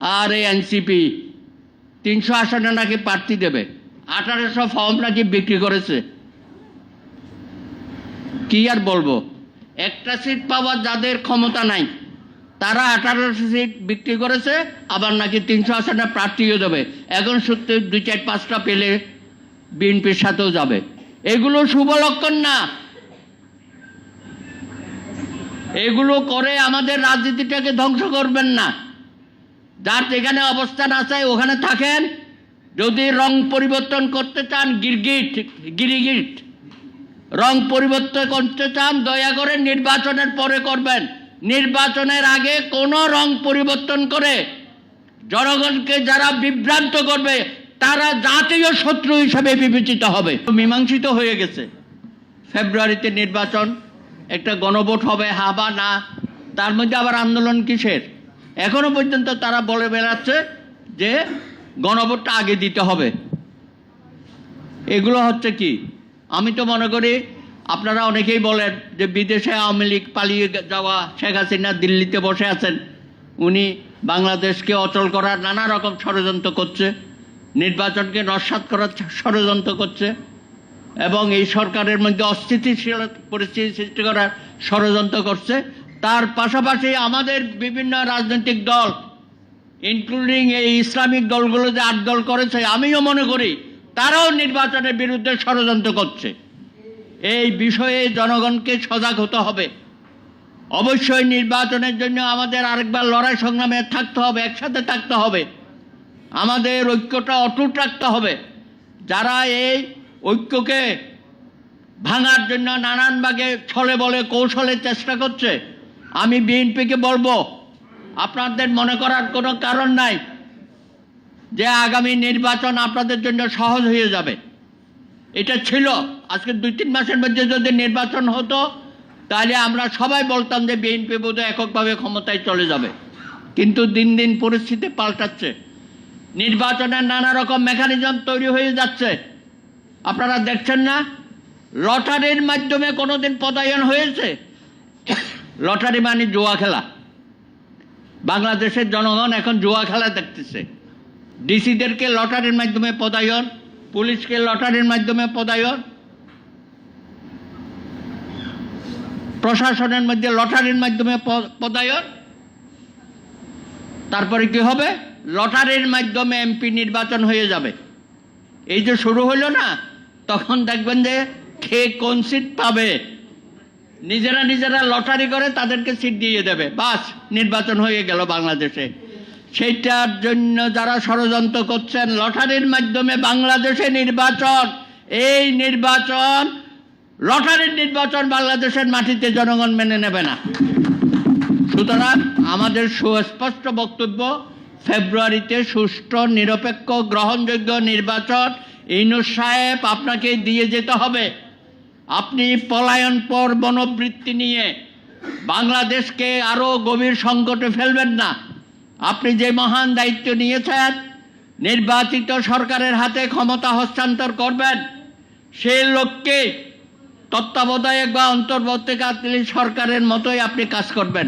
আর এই এনসিপি 300 আসনে নাকি প্রার্থী দেবে, 1800 ফর্ম নাকি বিক্রি করেছে। কি আর বলবো, একটা সিট পাওয়ার যাদের ক্ষমতা নাই তারা 1800 সিট বিক্রি করেছে, আবার নাকি 300 আসনে প্রার্থীও দেবে। এখন সত্যি 2-4-5টা পেলে বিএনপির সাথেও যাবে। এগুলো শুভ লক্ষণ না। এগুলো করে আমাদের রাজনীতিটাকে ধ্বংস করবেন না। যার যেখানে অবস্থান আছে ওখানে থাকেন। যদি রং পরিবর্তন করতে চান, গিরিগিট রং পরিবর্তন করতে চান, দয়া করে নির্বাচনের পরে করবেন। নির্বাচনের আগে কোনো রং পরিবর্তন করে জনগণকে যারা বিভ্রান্ত করবে তারা জাতীয় শত্রু হিসেবে বিবেচিত হবে। মীমাংসিত হয়ে গেছে, ফেব্রুয়ারিতে নির্বাচন, একটা গণভোট হবে, হা বা না। তার মধ্যে আবার আন্দোলন কিসের? এখনো পর্যন্ত তারা বলে বেড়াচ্ছে যে গণভোটটা আগে দিতে হবে। এগুলো হচ্ছে কি? আমি তো মনে করি আপনারা অনেকেই বলেন যে বিদেশে আওয়ামী লীগ পালিয়ে যাওয়া শেখ হাসিনা দিল্লিতে বসে আছেন, উনি বাংলাদেশকে অচল করার নানা রকম ষড়যন্ত্র করছে, নির্বাচনকে নস্যাৎ করার ষড়যন্ত্র করছে, এবং এই সরকারের মধ্যে অস্থিতিশীল পরিস্থিতি সৃষ্টি করার ষড়যন্ত্র করছে। তার পাশাপাশি আমাদের বিভিন্ন রাজনৈতিক দল, ইনক্লুডিং এই ইসলামিক দলগুলো যে 8 দল করেছে, আমিও মনে করি তারাও নির্বাচনের বিরুদ্ধে ষড়যন্ত্র করছে। এই বিষয়ে জনগণকে সজাগ হতে হবে। অবশ্যই নির্বাচনের জন্য আমাদের আরেকবার লড়াই সংগ্রামে থাকতে হবে, একসাথে থাকতে হবে, আমাদের ঐক্যটা অটুট রাখতে হবে। যারা এই ঐক্যকে ভাঙার জন্য নানান ভাগে ছলে বলে কৌশলে চেষ্টা করছে, আমি বিএনপিকে বলবো আপনাদের মনে করার কোনো কারণ নাই যে আগামী নির্বাচন আপনাদের জন্য সহজ হয়ে যাবে। এটা ছিল আজকে 2-3 মাসের মধ্যে যদি নির্বাচন হতো তাহলে আমরা সবাই বলতাম যে বিএনপি বোধহয় এককভাবে ক্ষমতায় চলে যাবে। কিন্তু দিন দিন পরিস্থিতি পাল্টাচ্ছে, নির্বাচনের নানা রকম মেকানিজম তৈরি হয়ে যাচ্ছে। আপনারা দেখছেন না, লটারির মাধ্যমে কোনোদিন পদায়ন হয়েছে? লটারি মানে জুয়া খেলা। বাংলাদেশের জনগণ এখন জুয়া খেলা দেখতেছে। ডিসিদেরকে লটারির মাধ্যমে পদায়ন, পুলিশকে লটারির মাধ্যমে পদায়ন, প্রশাসনের মধ্যে লটারির মাধ্যমে পদায়ন। তারপরে কি হবে? লটারির মাধ্যমে এমপি নির্বাচন হয়ে যাবে। এই যে শুরু হলো না, তখন দেখবেন যে কে কোন সিট পাবে নিজেরা নিজেরা লটারি করে তাদেরকে সিট দিয়ে দেবে, বাস নির্বাচন হয়ে গেল বাংলাদেশে। সেইটার জন্য যারা ষড়যন্ত্র করছেন, লটারির মাধ্যমে বাংলাদেশে নির্বাচন, এই নির্বাচন লটারির নির্বাচন বাংলাদেশের মাটিতে জনগণ মেনে নেবে না। সুতরাং আমাদের সুস্পষ্ট বক্তব্য, ফেব্রুয়ারিতে সুষ্ঠু, নিরপেক্ষ, গ্রহণযোগ্য নির্বাচন ইউনূস সাহেব আপনাকে দিয়ে যেতে হবে। আপনি পলায়ন পর মনোবৃত্তি নিয়ে বাংলাদেশকে আরো গভীর সংকটে ফেলবেন না। আপনি যে মহান দায়িত্ব নিয়েছেন, নির্বাচিত সরকারের হাতে ক্ষমতা হস্তান্তর করবেন, সেই লক্ষ্যে তত্ত্বাবধায়ক বা অন্তর্বর্তীকালীন সরকারের মতোই আপনি কাজ করবেন।